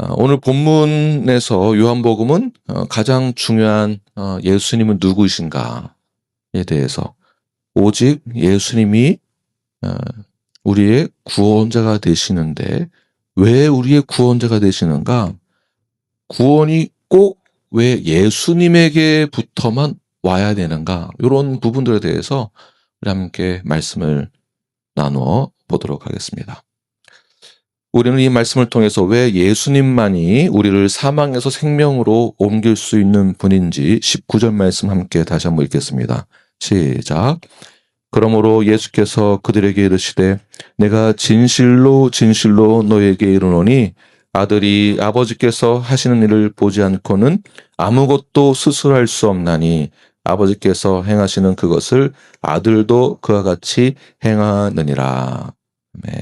오늘 본문에서 요한복음은 가장 중요한 예수님은 누구이신가에 대해서 오직 예수님이 우리의 구원자가 되시는데 왜 우리의 구원자가 되시는가? 구원이 꼭 왜 예수님에게부터만 와야 되는가? 이런 부분들에 대해서 우리 함께 말씀을 나누어 보도록 하겠습니다. 우리는 이 말씀을 통해서 왜 예수님만이 우리를 사망에서 생명으로 옮길 수 있는 분인지 19절 말씀 함께 다시 한번 읽겠습니다. 시작. 그러므로 예수께서 그들에게 이르시되 내가 진실로 진실로 너에게 이르노니 아들이 아버지께서 하시는 일을 보지 않고는 아무것도 스스로 할 수 없나니 아버지께서 행하시는 그것을 아들도 그와 같이 행하느니라. 아멘.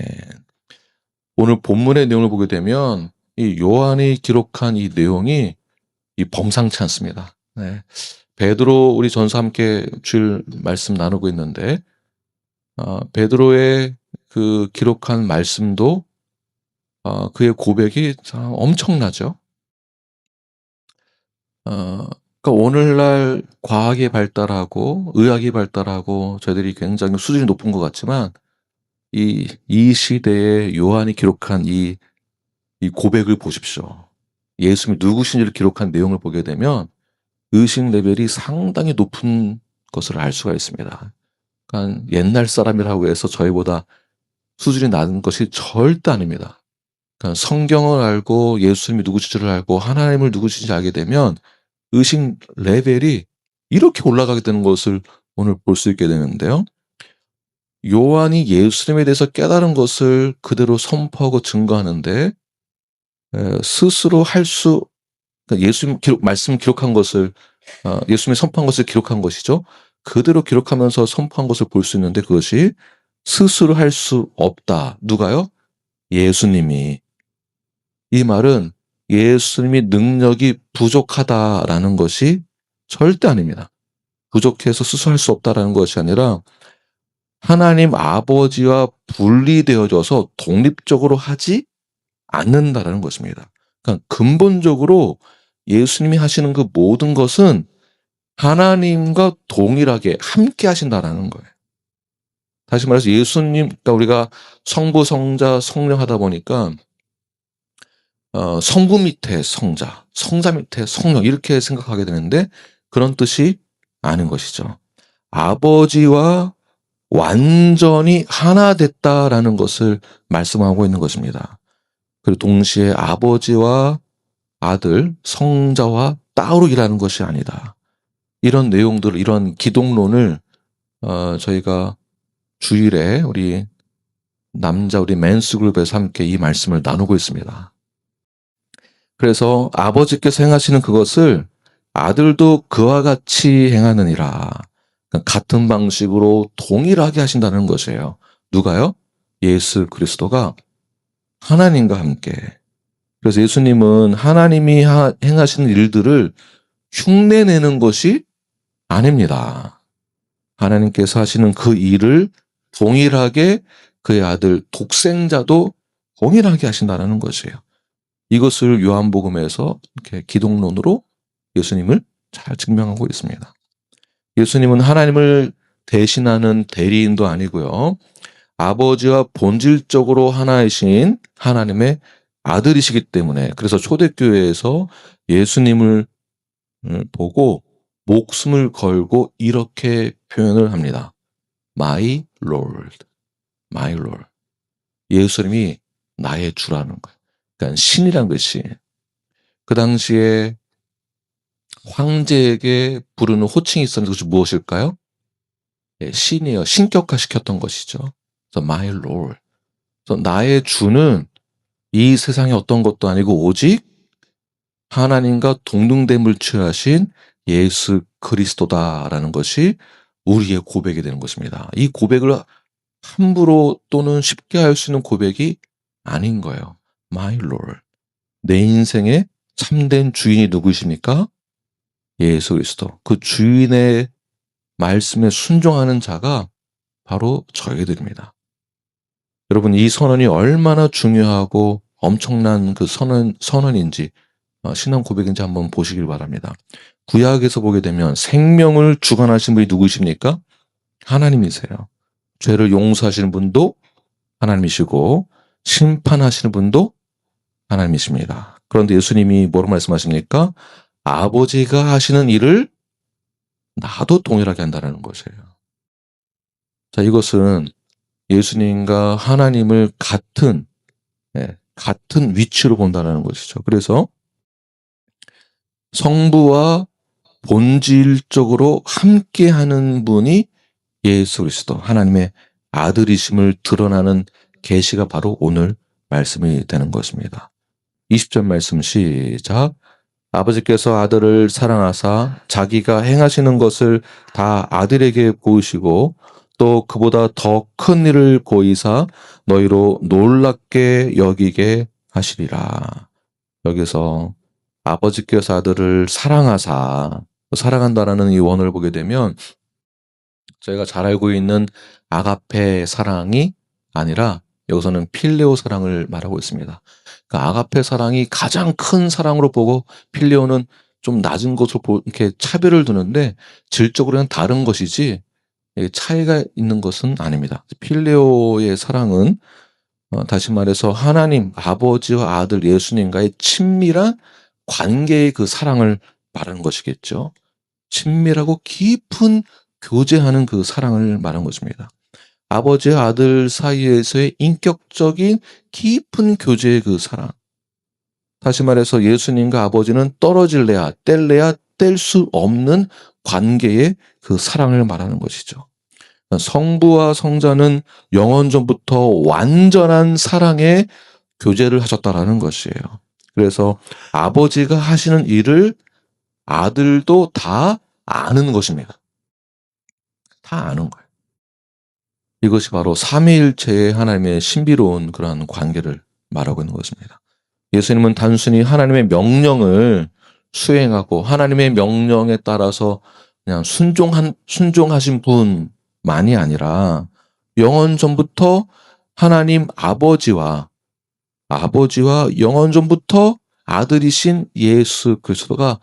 오늘 본문의 내용을 보게 되면 이 요한이 기록한 이 내용이 범상치 않습니다. 네. 베드로 우리 전서 함께 주일 말씀 나누고 있는데 베드로의 그 기록한 말씀도 그의 고백이 참 엄청나죠. 그러니까 오늘날 과학이 발달하고 의학이 발달하고 저희들이 굉장히 수준이 높은 것 같지만 이 시대에 요한이 기록한 이 고백을 보십시오. 예수님이 누구신지를 기록한 내용을 보게 되면 의식 레벨이 상당히 높은 것을 알 수가 있습니다. 그러니까 옛날 사람이라고 해서 저희보다 수준이 낮은 것이 절대 아닙니다. 그러니까 성경을 알고 예수님이 누구신지를 알고 하나님을 누구신지 알게 되면 의식 레벨이 이렇게 올라가게 되는 것을 오늘 볼 수 있게 되는데요. 요한이 예수님에 대해서 깨달은 것을 그대로 선포하고 증거하는데 스스로 그러니까 예수님 말씀 기록한 것을 예수님이 선포한 것을 기록한 것이죠. 그대로 기록하면서 선포한 것을 볼 수 있는데 그것이 스스로 할 수 없다. 누가요? 예수님이. 이 말은 예수님이 능력이 부족하다라는 것이 절대 아닙니다. 부족해서 스스로 할 수 없다라는 것이 아니라 하나님 아버지와 분리되어져서 독립적으로 하지 않는다라는 것입니다. 그러니까 근본적으로 예수님이 하시는 그 모든 것은 하나님과 동일하게 함께 하신다라는 거예요. 다시 말해서 예수님, 그러니까 우리가 성부, 성자, 성령 하다 보니까 성부 밑에 성자, 성자 밑에 성령 이렇게 생각하게 되는데 그런 뜻이 아닌 것이죠. 아버지와 완전히 하나 됐다라는 것을 말씀하고 있는 것입니다. 그리고 동시에 아버지와 아들, 성자와 따로 일하는 것이 아니다. 이런 내용들, 이런 기독론을 저희가 주일에 우리 맨스 그룹에서 함께 이 말씀을 나누고 있습니다. 그래서 아버지께서 행하시는 그것을 아들도 그와 같이 행하느니라. 같은 방식으로 동일하게 하신다는 것이에요. 누가요? 예수 그리스도가 하나님과 함께. 그래서 예수님은 하나님이 행하시는 일들을 흉내내는 것이 아닙니다. 하나님께서 하시는 그 일을 동일하게 그의 아들 독생자도 동일하게 하신다는 것이에요. 이것을 요한복음에서 이렇게 기독론으로 예수님을 잘 증명하고 있습니다. 예수님은 하나님을 대신하는 대리인도 아니고요. 아버지와 본질적으로 하나이신 하나님의 아들이시기 때문에 그래서 초대교회에서 예수님을 보고 목숨을 걸고 이렇게 표현을 합니다. My Lord, My Lord. 예수님이 나의 주라는 거예요. 그러니까 신이란 것이 그 당시에 황제에게 부르는 호칭이 있었는데 그것이 무엇일까요? 신이요. 신격화시켰던 것이죠. 그래서 My Lord. 그래서 나의 주는 이 세상의 어떤 것도 아니고 오직 하나님과 동등됨을 취하신 예수 그리스도다라는 것이 우리의 고백이 되는 것입니다. 이 고백을 함부로 또는 쉽게 할 수 있는 고백이 아닌 거예요. My Lord. 내 인생의 참된 주인이 누구십니까? 예수 그리스도. 그 주인의 말씀에 순종하는 자가 바로 저희들입니다. 여러분 이 선언이 얼마나 중요하고 엄청난 그 선언인지 신앙 고백인지 한번 보시길 바랍니다. 구약에서 보게 되면 생명을 주관하신 분이 누구십니까? 하나님이세요. 죄를 용서하시는 분도 하나님이시고 심판하시는 분도 하나님이십니다. 그런데 예수님이 뭐라고 말씀하십니까? 아버지가 하시는 일을 나도 동일하게 한다는 것이에요. 자, 이것은 예수님과 하나님을 같은 위치로 본다는 것이죠. 그래서 성부와 본질적으로 함께하는 분이 예수 그리스도, 하나님의 아들이심을 드러나는 계시가 바로 오늘 말씀이 되는 것입니다. 20절 말씀 시작. 아버지께서 아들을 사랑하사 자기가 행하시는 것을 다 아들에게 보이시고 또 그보다 더 큰 일을 보이사 너희로 놀랍게 여기게 하시리라. 여기서 아버지께서 아들을 사랑하사, 사랑한다라는 이 원어를 보게 되면 저희가 잘 알고 있는 아가페 사랑이 아니라 여기서는 필레오 사랑을 말하고 있습니다. 그러니까 아가페 사랑이 가장 큰 사랑으로 보고 필레오는 좀 낮은 것으로 이렇게 차별을 두는데 질적으로는 다른 것이지 차이가 있는 것은 아닙니다. 필레오의 사랑은 다시 말해서 하나님 아버지와 아들 예수님과의 친밀한 관계의 그 사랑을 말하는 것이겠죠. 친밀하고 깊은 교제하는 그 사랑을 말하는 것입니다. 아버지와 아들 사이에서의 인격적인 깊은 교제의 그 사랑. 다시 말해서 예수님과 아버지는 떨어질래야 뗄래야 뗄 수 없는 관계의 그 사랑을 말하는 것이죠. 성부와 성자는 영원 전부터 완전한 사랑의 교제를 하셨다라는 것이에요. 그래서 아버지가 하시는 일을 아들도 다 아는 것입니다. 다 아는 거예요. 이것이 바로 삼위일체의 하나님의 신비로운 그러한 관계를 말하고 있는 것입니다. 예수님은 단순히 하나님의 명령을 수행하고 하나님의 명령에 따라서 그냥 순종하신 분만이 아니라 영원 전부터 하나님 아버지와 영원 전부터 아들이신 예수 그리스도가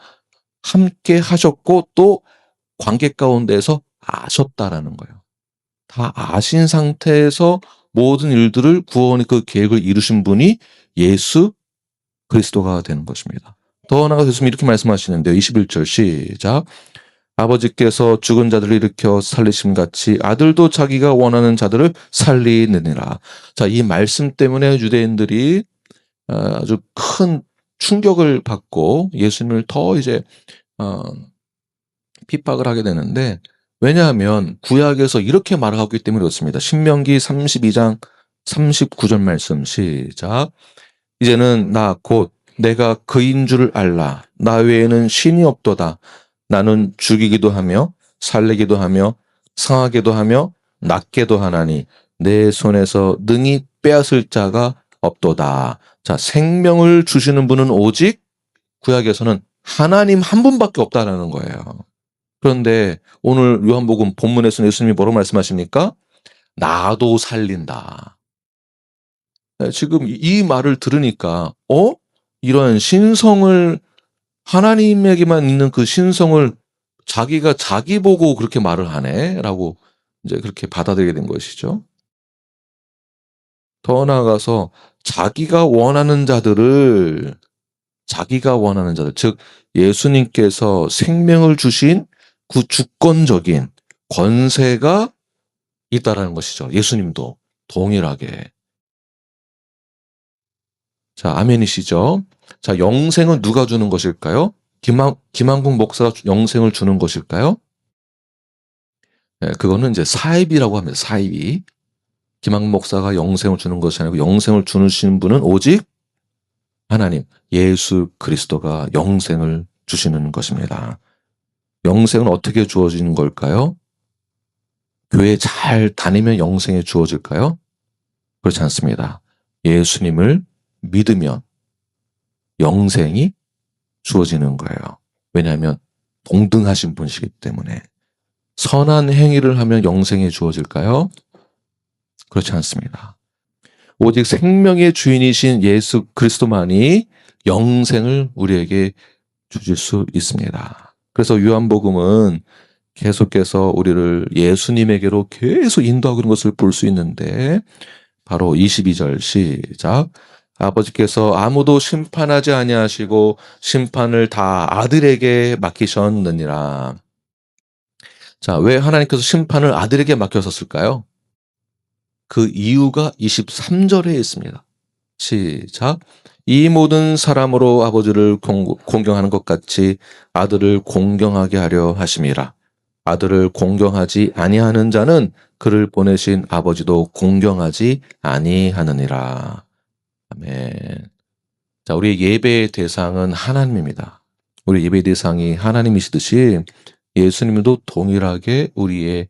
함께 하셨고 또 관계 가운데서 아셨다라는 거예요. 다 아신 상태에서 모든 일들을 구원의 그 계획을 이루신 분이 예수 그리스도가 되는 것입니다. 더 나아가 예수님이 이렇게 말씀하시는데요. 21절 시작. 아버지께서 죽은 자들을 일으켜 살리심 같이 아들도 자기가 원하는 자들을 살리느니라. 자, 이 말씀 때문에 유대인들이 아주 큰 충격을 받고 예수님을 더 이제 핍박을 하게 되는데, 왜냐하면 구약에서 이렇게 말하고 있기 때문에 그렇습니다. 신명기 32장 39절 말씀 시작. 이제는 나 곧 내가 그인 줄을 알라. 나 외에는 신이 없도다. 나는 죽이기도 하며 살리기도 하며 상하게도 하며 낫게도 하나니 내 손에서 능히 빼앗을 자가 없도다. 자, 생명을 주시는 분은 오직 구약에서는 하나님 한 분밖에 없다라는 거예요. 그런데 오늘 요한복음 본문에서는 예수님이 뭐라고 말씀하십니까? 나도 살린다. 지금 이 말을 들으니까 이런 신성을, 하나님에게만 있는 그 신성을 자기가 자기 보고 그렇게 말을 하네 라고 이제 그렇게 받아들이게 된 것이죠. 더 나아가서 자기가 원하는 자들, 즉 예수님께서 생명을 주신 그 주권적인 권세가 있다라는 것이죠. 예수님도 동일하게. 자, 아멘이시죠? 자, 영생은 누가 주는 것일까요? 김한국 목사가 영생을 주는 것일까요? 네, 그거는 이제 사입이라고 합니다. 사입이. 김한국 목사가 영생을 주는 것이 아니고 영생을 주시는 분은 오직 하나님, 예수 그리스도가 영생을 주시는 것입니다. 영생은 어떻게 주어지는 걸까요? 교회 잘 다니면 영생이 주어질까요? 그렇지 않습니다. 예수님을 믿으면 영생이 주어지는 거예요. 왜냐하면 동등하신 분이시기 때문에. 선한 행위를 하면 영생이 주어질까요? 그렇지 않습니다. 오직 생명의 주인이신 예수 그리스도만이 영생을 우리에게 주실 수 있습니다. 그래서 요한복음은 계속해서 우리를 예수님에게로 계속 인도하고 있는 것을 볼 수 있는데, 바로 22절 시작. 아버지께서 아무도 심판하지 아니하시고 심판을 다 아들에게 맡기셨느니라. 자, 왜 하나님께서 심판을 아들에게 맡겼었을까요? 그 이유가 23절에 있습니다. 시작. 이 모든 사람으로 아버지를 공경하는 것 같이 아들을 공경하게 하려 하심이라. 아들을 공경하지 아니하는 자는 그를 보내신 아버지도 공경하지 아니하느니라. 아멘. 자, 우리의 예배의 대상은 하나님입니다. 우리 예배의 대상이 하나님이시듯이 예수님도 동일하게 우리의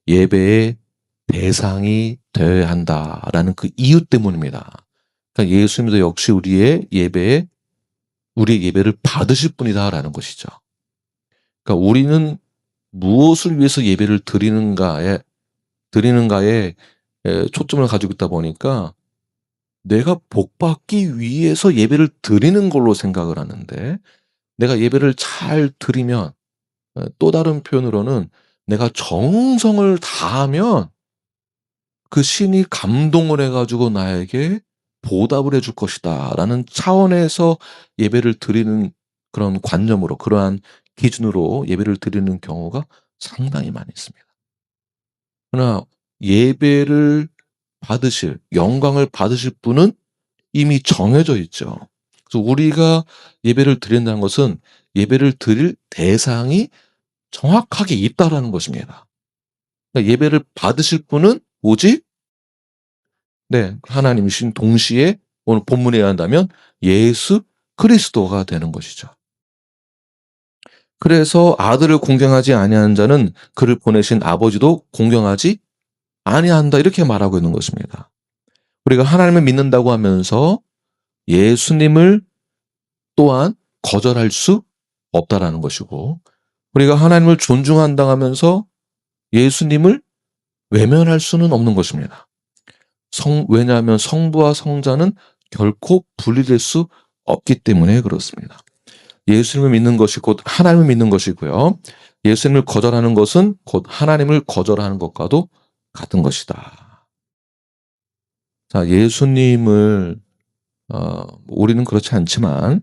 예배의 대상이 되어야 한다라는 그 이유 때문입니다. 그러니까 예수님도 역시 우리의 예배를 받으실 분이다라는 것이죠. 그러니까 우리는 무엇을 위해서 예배를 드리는가에 초점을 가지고 있다 보니까 내가 복받기 위해서 예배를 드리는 걸로 생각을 하는데, 내가 예배를 잘 드리면, 또 다른 표현으로는 내가 정성을 다하면 그 신이 감동을 해가지고 나에게 보답을 해줄 것이다 라는 차원에서 예배를 드리는 그런 관념으로, 그러한 기준으로 예배를 드리는 경우가 상당히 많이 있습니다. 그러나 예배를 받으실, 영광을 받으실 분은 이미 정해져 있죠. 그래서 우리가 예배를 드린다는 것은 예배를 드릴 대상이 정확하게 있다라는 것입니다. 그러니까 예배를 받으실 분은 오직 하나님이신, 동시에 오늘 본문에 의한다면 예수 그리스도가 되는 것이죠. 그래서 아들을 공경하지 아니하는 자는 그를 보내신 아버지도 공경하지 아니한다, 이렇게 말하고 있는 것입니다. 우리가 하나님을 믿는다고 하면서 예수님을 또한 거절할 수 없다라는 것이고, 우리가 하나님을 존중한다 하면서 예수님을 외면할 수는 없는 것입니다. 왜냐하면 성부와 성자는 결코 분리될 수 없기 때문에 그렇습니다. 예수님을 믿는 것이 곧 하나님을 믿는 것이고요. 예수님을 거절하는 것은 곧 하나님을 거절하는 것과도 같은 것이다. 자, 예수님을 우리는 그렇지 않지만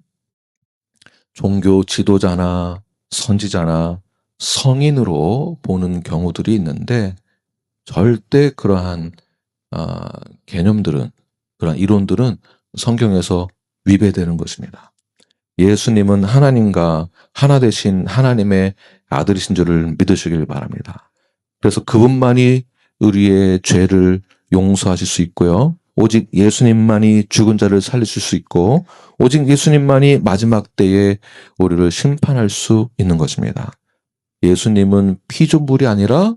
종교 지도자나 선지자나 성인으로 보는 경우들이 있는데, 절대 그러한 개념들은, 그러한 이론들은 성경에서 위배되는 것입니다. 예수님은 하나님과 하나 되신 하나님의 아들이신 줄을 믿으시길 바랍니다. 그래서 그분만이 우리의 죄를 용서하실 수 있고요. 오직 예수님만이 죽은 자를 살리실 수 있고, 오직 예수님만이 마지막 때에 우리를 심판할 수 있는 것입니다. 예수님은 피조물이 아니라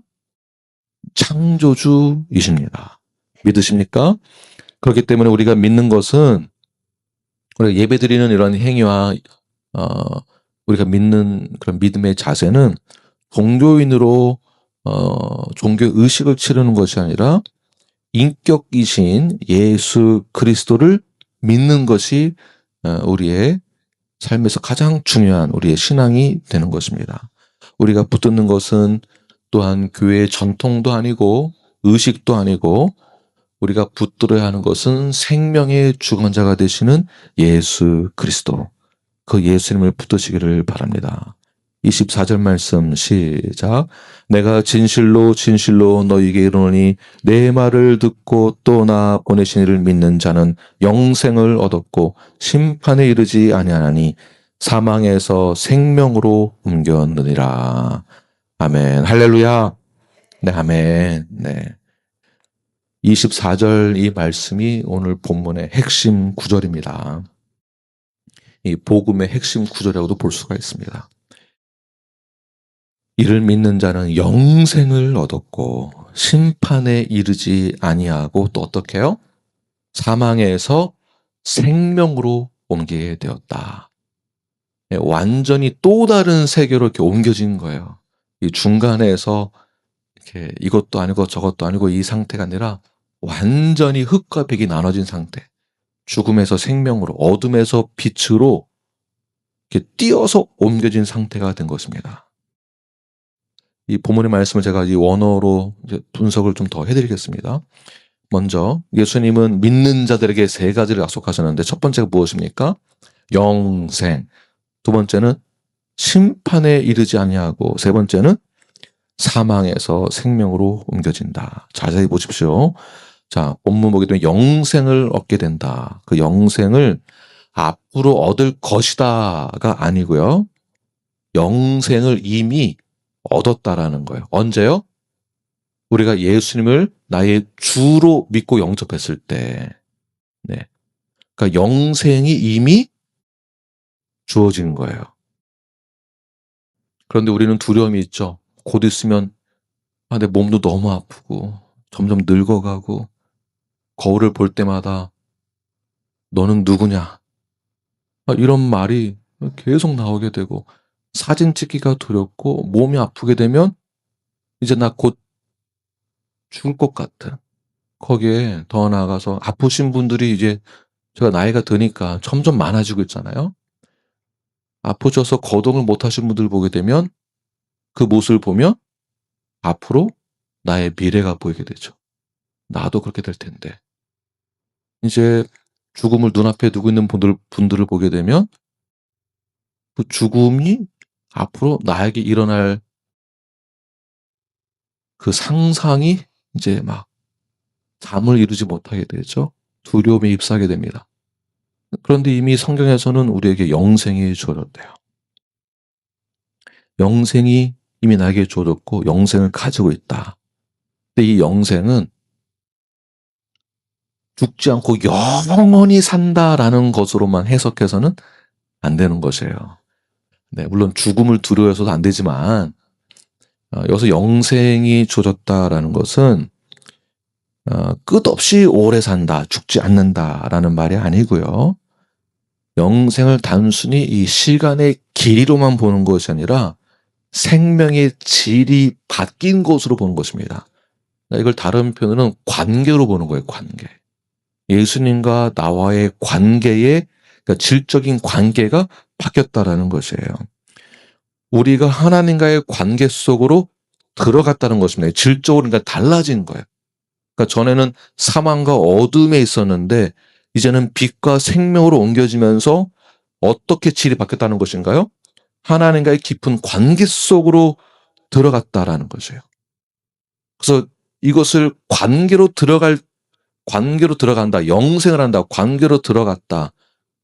창조주이십니다. 믿으십니까? 그렇기 때문에 우리가 믿는 것은, 우리가 예배드리는 이런 행위와 우리가 믿는 그런 믿음의 자세는 종교인으로 종교 의식을 치르는 것이 아니라 인격이신 예수 그리스도를 믿는 것이 우리의 삶에서 가장 중요한 우리의 신앙이 되는 것입니다. 우리가 붙드는 것은 또한 교회의 전통도 아니고 의식도 아니고, 우리가 붙들어야 하는 것은 생명의 주관자가 되시는 예수 그리스도, 그 예수님을 붙드시기를 바랍니다. 24절 말씀 시작. 내가 진실로 진실로 너희에게 이르노니 내 말을 듣고 또 나 보내신 이를 믿는 자는 영생을 얻었고 심판에 이르지 아니하나니 사망에서 생명으로 옮겼느니라. 아멘. 할렐루야. 네, 아멘. 네. 24절 이 말씀이 오늘 본문의 핵심 구절입니다. 이 복음의 핵심 구절이라고도 볼 수가 있습니다. 이를 믿는 자는 영생을 얻었고 심판에 이르지 아니하고 또 어떻게 해요? 사망에서 생명으로 옮기게 되었다. 완전히 또 다른 세계로 이렇게 옮겨진 거예요. 이 중간에서 이렇게 이것도 아니고 저것도 아니고 이 상태가 아니라 완전히 흙과 백이 나눠진 상태. 죽음에서 생명으로, 어둠에서 빛으로 이렇게 띄어서 옮겨진 상태가 된 것입니다. 이 본문의 말씀을 제가 이 원어로 이제 분석을 좀 더 해드리겠습니다. 먼저 예수님은 믿는 자들에게 세 가지를 약속하셨는데, 첫 번째가 무엇입니까? 영생. 두 번째는 심판에 이르지 아니하고, 세 번째는 사망에서 생명으로 옮겨진다. 자세히 보십시오. 자, 본문 보게 되면 영생을 얻게 된다. 그 영생을 앞으로 얻을 것이다가 아니고요. 영생을 이미 얻었다라는 거예요. 언제요? 우리가 예수님을 나의 주로 믿고 영접했을 때. 네. 그러니까 영생이 이미 주어지는 거예요. 그런데 우리는 두려움이 있죠. 곧 있으면 내 몸도 너무 아프고 점점 늙어가고 거울을 볼 때마다 너는 누구냐? 이런 말이 계속 나오게 되고, 사진 찍기가 두렵고 몸이 아프게 되면 이제 나 곧 죽을 것 같은, 거기에 더 나아가서 아프신 분들이 이제 제가 나이가 드니까 점점 많아지고 있잖아요. 아프셔서 거동을 못 하신 분들 보게 되면 그 모습을 보면 앞으로 나의 미래가 보이게 되죠. 나도 그렇게 될 텐데. 이제 죽음을 눈앞에 두고 있는 분들을 보게 되면 그 죽음이 앞으로 나에게 일어날 그 상상이 이제 막 잠을 이루지 못하게 되죠. 두려움에 휩싸게 됩니다. 그런데 이미 성경에서는 우리에게 영생이 주어졌대요. 영생이 이미 나에게 주어졌고 영생을 가지고 있다. 근데 이 영생은 죽지 않고 영원히 산다라는 것으로만 해석해서는 안 되는 것이에요. 네, 물론 죽음을 두려워해서도 안 되지만, 여기서 영생이 주어졌다라는 것은 끝없이 오래 산다, 죽지 않는다라는 말이 아니고요. 영생을 단순히 이 시간의 길이로만 보는 것이 아니라 생명의 질이 바뀐 것으로 보는 것입니다. 이걸 다른 표현으로는 관계로 보는 거예요. 관계. 예수님과 나와의 관계의, 그러니까 질적인 관계가 바뀌었다라는 것이에요. 우리가 하나님과의 관계 속으로 들어갔다는 것입니다. 질적으로 그러니까 달라진 거예요. 그러니까 전에는 사망과 어둠에 있었는데 이제는 빛과 생명으로 옮겨지면서 어떻게 질이 바뀌었다는 것인가요? 하나님과의 깊은 관계 속으로 들어갔다라는 것이에요. 그래서 이것을 관계로 들어간다, 영생을 한다, 관계로 들어갔다.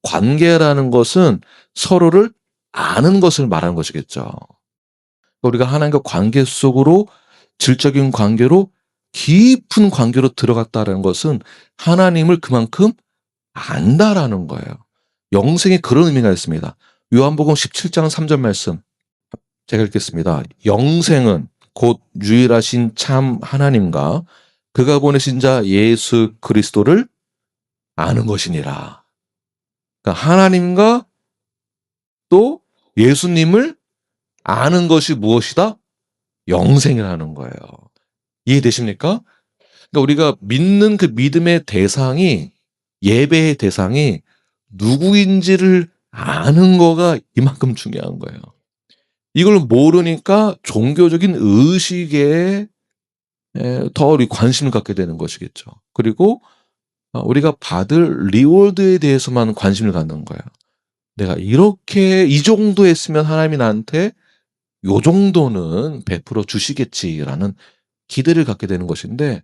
관계라는 것은 서로를 아는 것을 말하는 것이겠죠. 우리가 하나님과 관계 속으로, 질적인 관계로, 깊은 관계로 들어갔다는 것은 하나님을 그만큼 안다라는 거예요. 영생에 그런 의미가 있습니다. 요한복음 17장 3절 말씀 제가 읽겠습니다. 영생은 곧 유일하신 참 하나님과 그가 보내신 자 예수 그리스도를 아는 것이니라. 그러니까 하나님과 또 예수님을 아는 것이 무엇이다? 영생이라는 거예요. 이해되십니까? 그러니까 우리가 믿는 그 믿음의 대상이, 예배의 대상이 누구인지를 아는 거가 이만큼 중요한 거예요. 이걸 모르니까 종교적인 의식에 더 우리 관심을 갖게 되는 것이겠죠. 그리고 우리가 받을 리워드에 대해서만 관심을 갖는 거예요. 내가 이렇게 이 정도 했으면 하나님이 나한테 요 정도는 베풀어 주시겠지라는 기대를 갖게 되는 것인데,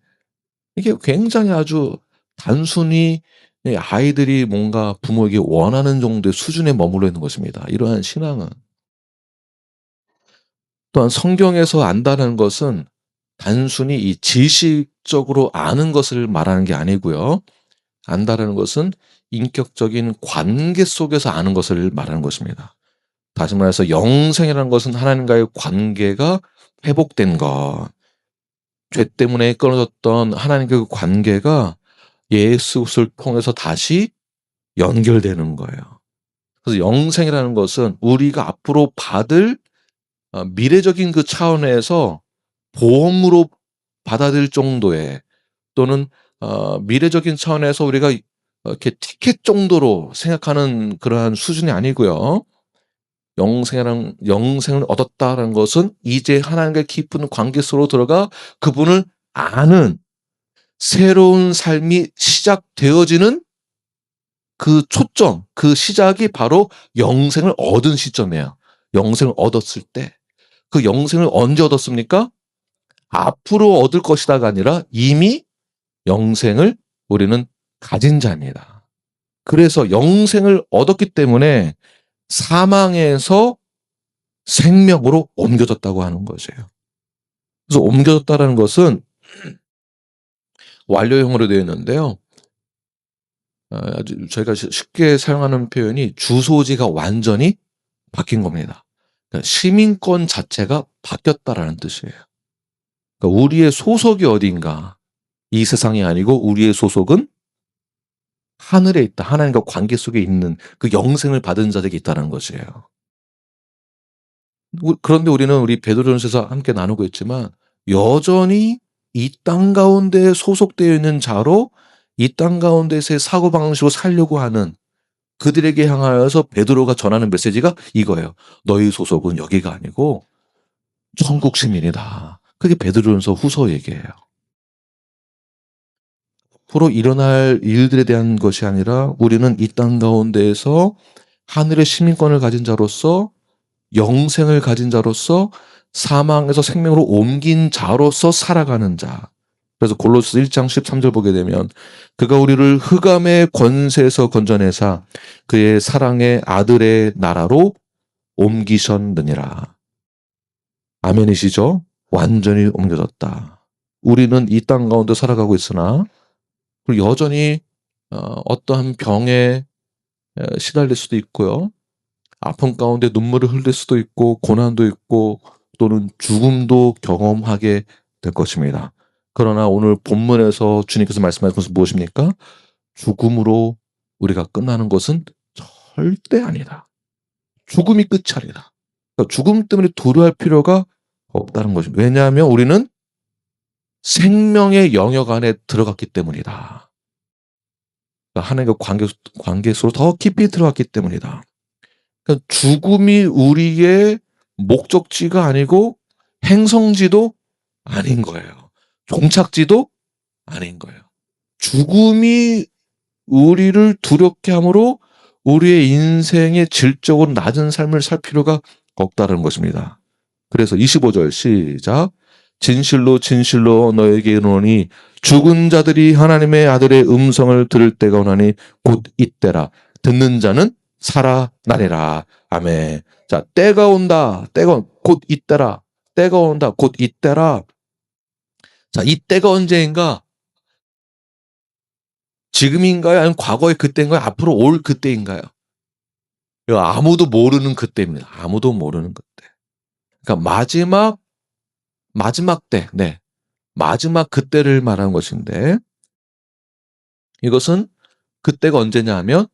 이게 굉장히 아주 단순히 아이들이 뭔가 부모에게 원하는 정도의 수준에 머물러 있는 것입니다. 이러한 신앙은. 또한 성경에서 안다는 것은 단순히 이 지식적으로 아는 것을 말하는 게 아니고요. 안다라는 것은 인격적인 관계 속에서 아는 것을 말하는 것입니다. 다시 말해서 영생이라는 것은 하나님과의 관계가 회복된 것. 죄 때문에 끊어졌던 하나님과의 관계가 예수 그리스도를 통해서 다시 연결되는 거예요. 그래서 영생이라는 것은 우리가 앞으로 받을 미래적인 그 차원에서 보험으로 받아들일 정도의, 또는 미래적인 차원에서 우리가 이렇게 티켓 정도로 생각하는 그러한 수준이 아니고요. 영생을 얻었다라는 것은 이제 하나님과 깊은 관계 속으로 들어가 그분을 아는 새로운 삶이 시작되어지는 그 초점, 그 시작이 바로 영생을 얻은 시점이에요. 영생을 얻었을 때. 그 영생을 언제 얻었습니까? 앞으로 얻을 것이다가 아니라 이미 영생을 우리는 가진 자입니다. 그래서 영생을 얻었기 때문에 사망에서 생명으로 옮겨졌다고 하는 것이에요. 그래서 옮겨졌다는 것은 완료형으로 되어 있는데요. 아주 저희가 쉽게 사용하는 표현이 주소지가 완전히 바뀐 겁니다. 그러니까 시민권 자체가 바뀌었다라는 뜻이에요. 그러니까 우리의 소속이 어딘가 이 세상이 아니고 우리의 소속은 하늘에 있다. 하나님과 관계 속에 있는 그 영생을 받은 자들이 있다는 것이에요. 그런데 우리는 우리 베드로전서에서 함께 나누고 있지만 여전히 이 땅 가운데 소속되어 있는 자로 이 땅 가운데서의 사고방식으로 살려고 하는 그들에게 향하여서 베드로가 전하는 메시지가 이거예요. 너희 소속은 여기가 아니고 천국 시민이다. 그게 베드로전서 후서 얘기예요. 앞으로 일어날 일들에 대한 것이 아니라 우리는 이 땅 가운데에서 하늘의 시민권을 가진 자로서 영생을 가진 자로서 사망에서 생명으로 옮긴 자로서 살아가는 자. 그래서 골로새 1장 13절 보게 되면 그가 우리를 흑암의 권세에서 건져내사 그의 사랑의 아들의 나라로 옮기셨느니라. 아멘이시죠? 완전히 옮겨졌다. 우리는 이 땅 가운데 살아가고 있으나 그리고 여전히 어떠한 병에 시달릴 수도 있고요. 아픔 가운데 눈물을 흘릴 수도 있고 고난도 있고 또는 죽음도 경험하게 될 것입니다. 그러나 오늘 본문에서 주님께서 말씀하신 것은 무엇입니까? 죽음으로 우리가 끝나는 것은 절대 아니다. 죽음이 끝이 아니다. 그러니까 죽음 때문에 두려워할 필요가 없다는 것입니다. 왜냐하면 우리는 생명의 영역 안에 들어갔기 때문이다. 그러니까 하나님과 관계 속으로 더 깊이 들어갔기 때문이다. 그러니까 죽음이 우리의 목적지가 아니고 행성지도 아닌 거예요. 종착지도 아닌 거예요. 죽음이 우리를 두렵게 함으로 우리의 인생의 질적으로 낮은 삶을 살 필요가 없다는 것입니다. 그래서 25절 시작. 진실로 진실로 너에게 이르노니 죽은 자들이 하나님의 아들의 음성을 들을 때가 오나니 곧 이때라. 듣는 자는 살아나리라. 아멘. 자, 때가 온다. 곧 이때라. 때가 온다. 곧 이때라. 자, 이 때가 언제인가? 지금인가요? 아니면 과거의 그때인가요? 앞으로 올 그때인가요? 아무도 모르는 그때입니다. 아무도 모르는 그때. 그러니까 마지막 때, 네. 마지막 그때를 말하는 것인데, 이것은 그때가 언제냐 하면,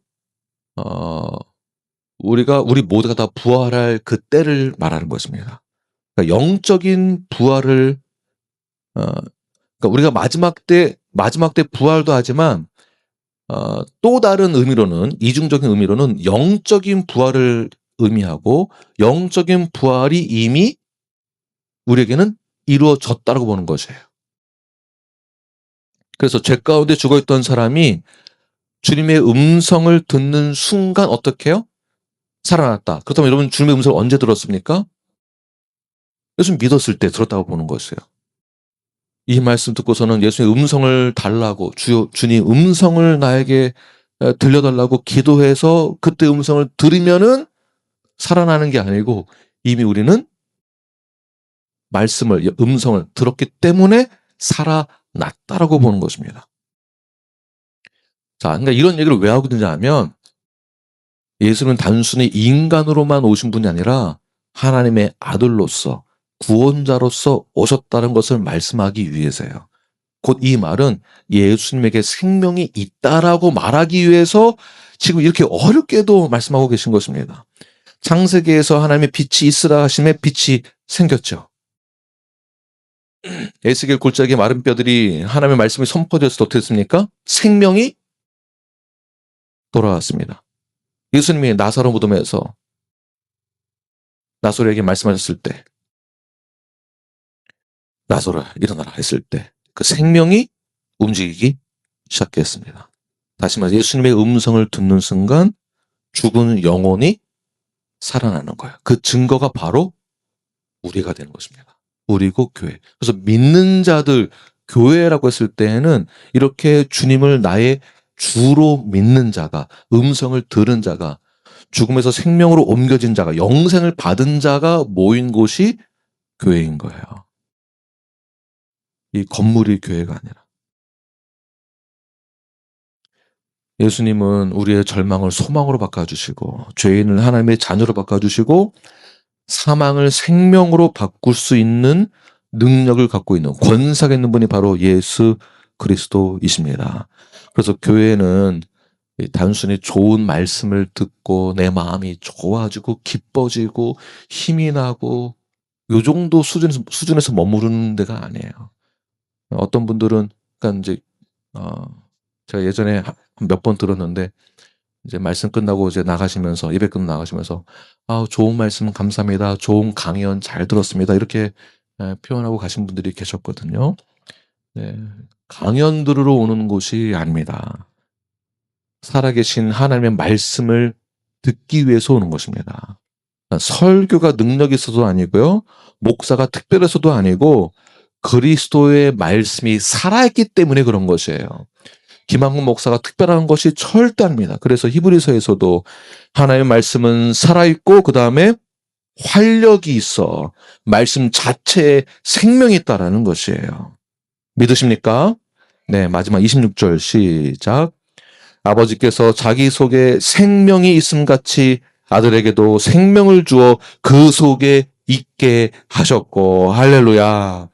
우리 모두가 다 부활할 그때를 말하는 것입니다. 그러니까 영적인 부활을, 그러니까 우리가 마지막 때 부활도 하지만, 또 다른 의미로는, 이중적인 의미로는 영적인 부활을 의미하고, 영적인 부활이 이미 우리에게는 이루어졌다고 보는 것이에요. 그래서 죄 가운데 죽어있던 사람이 주님의 음성을 듣는 순간 어떻게 해요? 살아났다. 그렇다면 여러분 주님의 음성을 언제 들었습니까? 예수님 믿었을 때 들었다고 보는 것이에요. 이 말씀 듣고서는 예수님의 음성을 달라고 주님 음성을 나에게 들려달라고 기도해서 그때 음성을 들으면은 살아나는 게 아니고 이미 우리는 음성을 들었기 때문에 살아났다라고 보는 것입니다. 자, 그러니까 이런 얘기를 왜 하고 있느냐 하면 예수는 단순히 인간으로만 오신 분이 아니라 하나님의 아들로서 구원자로서 오셨다는 것을 말씀하기 위해서예요. 곧 이 말은 예수님에게 생명이 있다라고 말하기 위해서 지금 이렇게 어렵게도 말씀하고 계신 것입니다. 창세기에서 하나님의 빛이 있으라 하심에 빛이 생겼죠. 에스겔 골짜기의 마른 뼈들이 하나님의 말씀이 선포되었을 때 어떻게 됐습니까? 생명이 돌아왔습니다. 예수님이 나사로 무덤에서 나사로에게 말씀하셨을 때, 나사로야 일어나라 했을 때 그 생명이 움직이기 시작했습니다. 다시 말해 예수님의 음성을 듣는 순간 죽은 영혼이 살아나는 거예요. 그 증거가 바로 우리가 되는 것입니다. 우리고 교회. 그래서 믿는 자들, 교회라고 했을 때에는 이렇게 주님을 나의 주로 믿는 자가, 음성을 들은 자가, 죽음에서 생명으로 옮겨진 자가, 영생을 받은 자가 모인 곳이 교회인 거예요. 이 건물이 교회가 아니라. 예수님은 우리의 절망을 소망으로 바꿔주시고, 죄인을 하나님의 자녀로 바꿔주시고, 사망을 생명으로 바꿀 수 있는 능력을 갖고 있는, 권세가 있는 분이 바로 예수 그리스도이십니다. 그래서 교회는 단순히 좋은 말씀을 듣고 내 마음이 좋아지고 기뻐지고 힘이 나고 요 정도 수준에서 머무르는 데가 아니에요. 어떤 분들은, 그러니까 이제, 제가 예전에 몇 번 들었는데, 이제 말씀 끝나고 이제 나가시면서, 예배 끝나고 나가시면서, 좋은 말씀 감사합니다. 좋은 강연 잘 들었습니다. 이렇게 표현하고 가신 분들이 계셨거든요. 네. 강연 들으러 오는 곳이 아닙니다. 살아계신 하나님의 말씀을 듣기 위해서 오는 것입니다. 설교가 능력이 있어도 아니고요. 목사가 특별해서도 아니고 그리스도의 말씀이 살아있기 때문에 그런 것이에요. 김한국 목사가 특별한 것이 절대 아닙니다. 그래서 히브리서에서도 하나님의 말씀은 살아있고 그 다음에 활력이 있어 말씀 자체에 생명이 있다라는 것이에요. 믿으십니까? 네, 마지막 26절 시작. 아버지께서 자기 속에 생명이 있음같이 아들에게도 생명을 주어 그 속에 있게 하셨고, 할렐루야.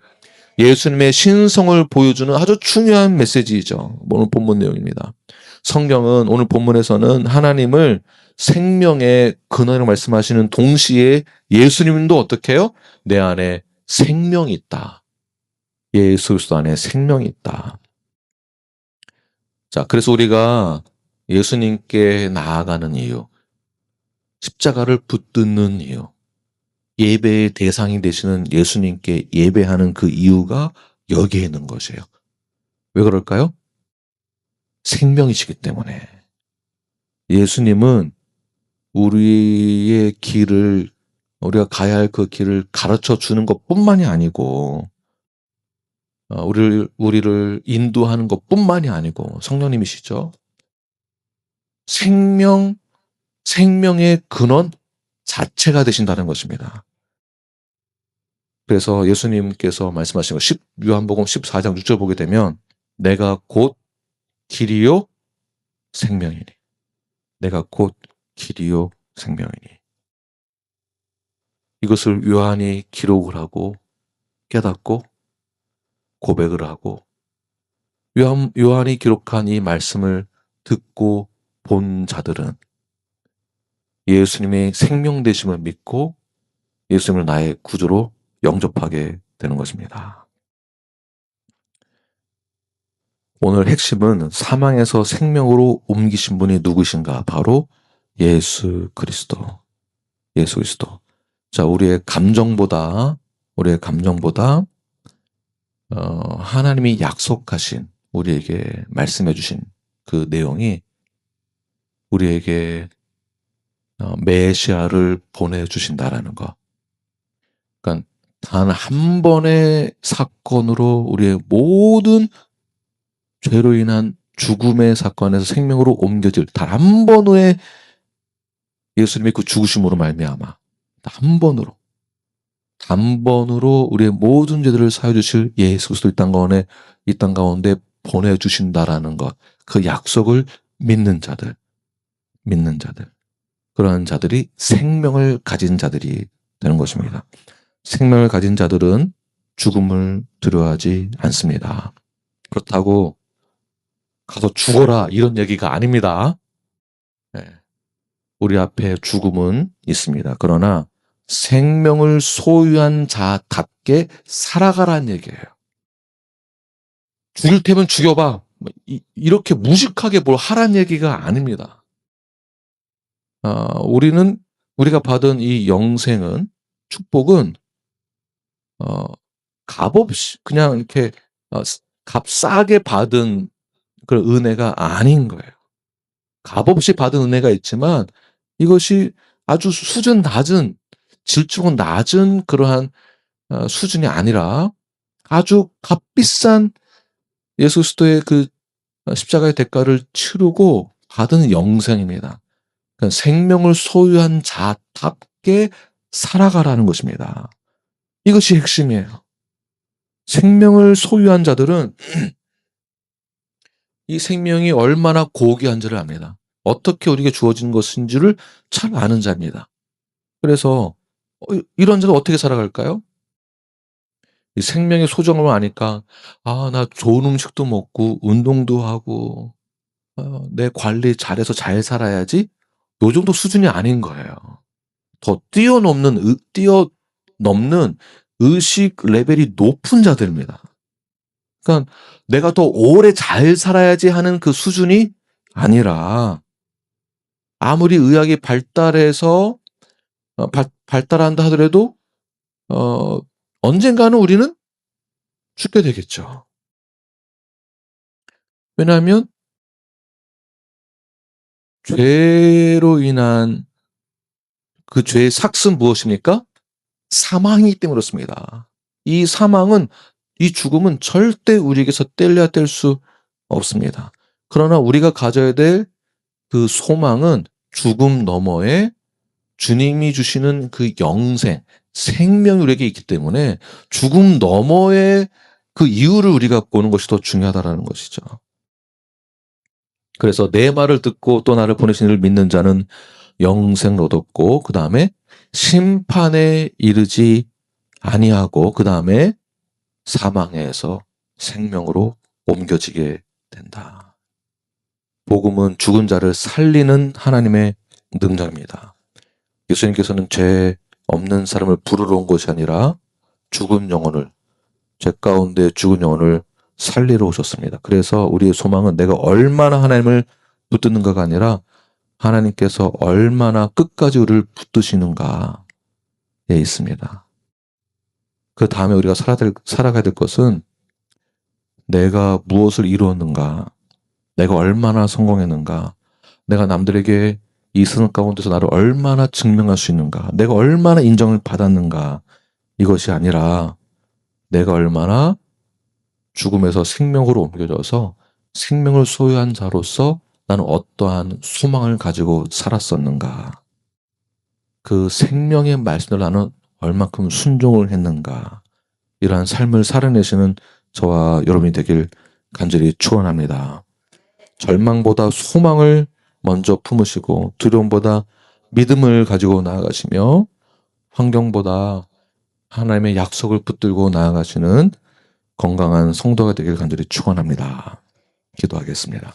예수님의 신성을 보여주는 아주 중요한 메시지이죠. 오늘 본문 내용입니다. 성경은 오늘 본문에서는 하나님을 생명의 근원이라고 말씀하시는 동시에 예수님도 어떻게 해요? 내 안에 생명이 있다. 예수 그리스도 안에 생명이 있다. 자, 그래서 우리가 예수님께 나아가는 이유, 십자가를 붙드는 이유, 예배의 대상이 되시는 예수님께 예배하는 그 이유가 여기에 있는 것이에요. 왜 그럴까요? 생명이시기 때문에. 예수님은 우리의 길을, 우리가 가야 할 그 길을 가르쳐 주는 것뿐만이 아니고, 우리를 인도하는 것뿐만이 아니고, 성령님이시죠. 생명의 근원 자체가 되신다는 것입니다. 그래서 예수님께서 말씀하신 거, 요한복음 14장 6절 보게 되면, 내가 곧 길이요 생명이니. 내가 곧 길이요 생명이니. 이것을 요한이 기록을 하고 깨닫고 고백을 하고 요한이 기록한 이 말씀을 듣고 본 자들은 예수님의 생명 되심을 믿고 예수님을 나의 구주로 영접하게 되는 것입니다. 오늘 핵심은 사망에서 생명으로 옮기신 분이 누구신가? 바로 예수 그리스도. 예수 그리스도. 자, 우리의 감정보다 하나님이 약속하신, 우리에게 말씀해 주신 그 내용이 우리에게 메시아를 보내주신다라는 거. 그러니까 단 한 번의 사건으로 우리의 모든 죄로 인한 죽음의 사건에서 생명으로 옮겨질 단 한 번의 예수님의 그 죽으심으로 말미암아 단번으로 우리의 모든 죄들을 사해 주실 예수 그리스도 이 땅 가운데 보내주신다라는 것, 그 약속을 믿는 자들, 그러한 자들이 생명을 가진 자들이 되는 것입니다. 생명을 가진 자들은 죽음을 두려워하지 않습니다. 그렇다고 가서 죽어라 이런 얘기가 아닙니다. 네. 우리 앞에 죽음은 있습니다. 그러나 생명을 소유한 자답게 살아가라는 얘기예요. 죽일 테면 죽여봐. 이렇게 무식하게 뭘 하라는 얘기가 아닙니다. 우리가 받은 이 영생은, 축복은 값없이 그냥 이렇게 값싸게 받은 그런 은혜가 아닌 거예요. 값없이 받은 은혜가 있지만 이것이 아주 수준 낮은, 질적은 낮은 그러한 수준이 아니라 아주 값비싼 예수 그리스도의 그 십자가의 대가를 치르고 받은 영생입니다. 그러니까 생명을 소유한 자답게 살아가라는 것입니다. 이것이 핵심이에요. 생명을 소유한 자들은 이 생명이 얼마나 고귀한지를 압니다. 어떻게 우리에게 주어진 것인지를 잘 아는 자입니다. 그래서 이런 자가 어떻게 살아갈까요? 이 생명의 소중함을 아니까 나 좋은 음식도 먹고 운동도 하고 내 관리 잘해서 잘 살아야지, 요 정도 수준이 아닌 거예요. 더 뛰어넘는 의식 레벨이 높은 자들입니다. 그러니까 내가 더 오래 잘 살아야지 하는 그 수준이 아니라, 아무리 의학이 발달해서 발달한다 하더라도 언젠가는 우리는 죽게 되겠죠. 왜냐하면 죄로 인한 그 죄의 삭은 무엇입니까? 사망이기 때문에 그렇습니다. 이 사망은, 이 죽음은 절대 우리에게서 뗄래야 뗄 수 없습니다. 그러나 우리가 가져야 될 그 소망은 죽음 너머에 주님이 주시는 그 영생, 생명이 우리에게 있기 때문에 죽음 너머의 그 이유를 우리가 보는 것이 더 중요하다는 것이죠. 그래서 내 말을 듣고 또 나를 보내신 이를 믿는 자는 영생을 얻었고, 그 다음에 심판에 이르지 아니하고, 그 다음에 사망에서 생명으로 옮겨지게 된다. 복음은 죽은 자를 살리는 하나님의 능력입니다. 예수님께서는 죄 없는 사람을 부르러 온 것이 아니라 죽은 영혼을, 죄 가운데 죽은 영혼을 살리러 오셨습니다. 그래서 우리의 소망은 내가 얼마나 하나님을 붙드는가가 아니라 하나님께서 얼마나 끝까지 우리를 붙드시는가에 있습니다. 그 다음에 우리가 살아가야 될 것은 내가 무엇을 이루었는가, 내가 얼마나 성공했는가, 내가 남들에게 이 세상 가운데서 나를 얼마나 증명할 수 있는가, 내가 얼마나 인정을 받았는가, 이것이 아니라 내가 얼마나 죽음에서 생명으로 옮겨져서 생명을 소유한 자로서 나는 어떠한 소망을 가지고 살았었는가, 그 생명의 말씀을 나는 얼만큼 순종을 했는가, 이러한 삶을 살아내시는 저와 여러분이 되길 간절히 축원합니다. 절망보다 소망을 먼저 품으시고 두려움보다 믿음을 가지고 나아가시며 환경보다 하나님의 약속을 붙들고 나아가시는 건강한 성도가 되길 간절히 축원합니다. 기도하겠습니다.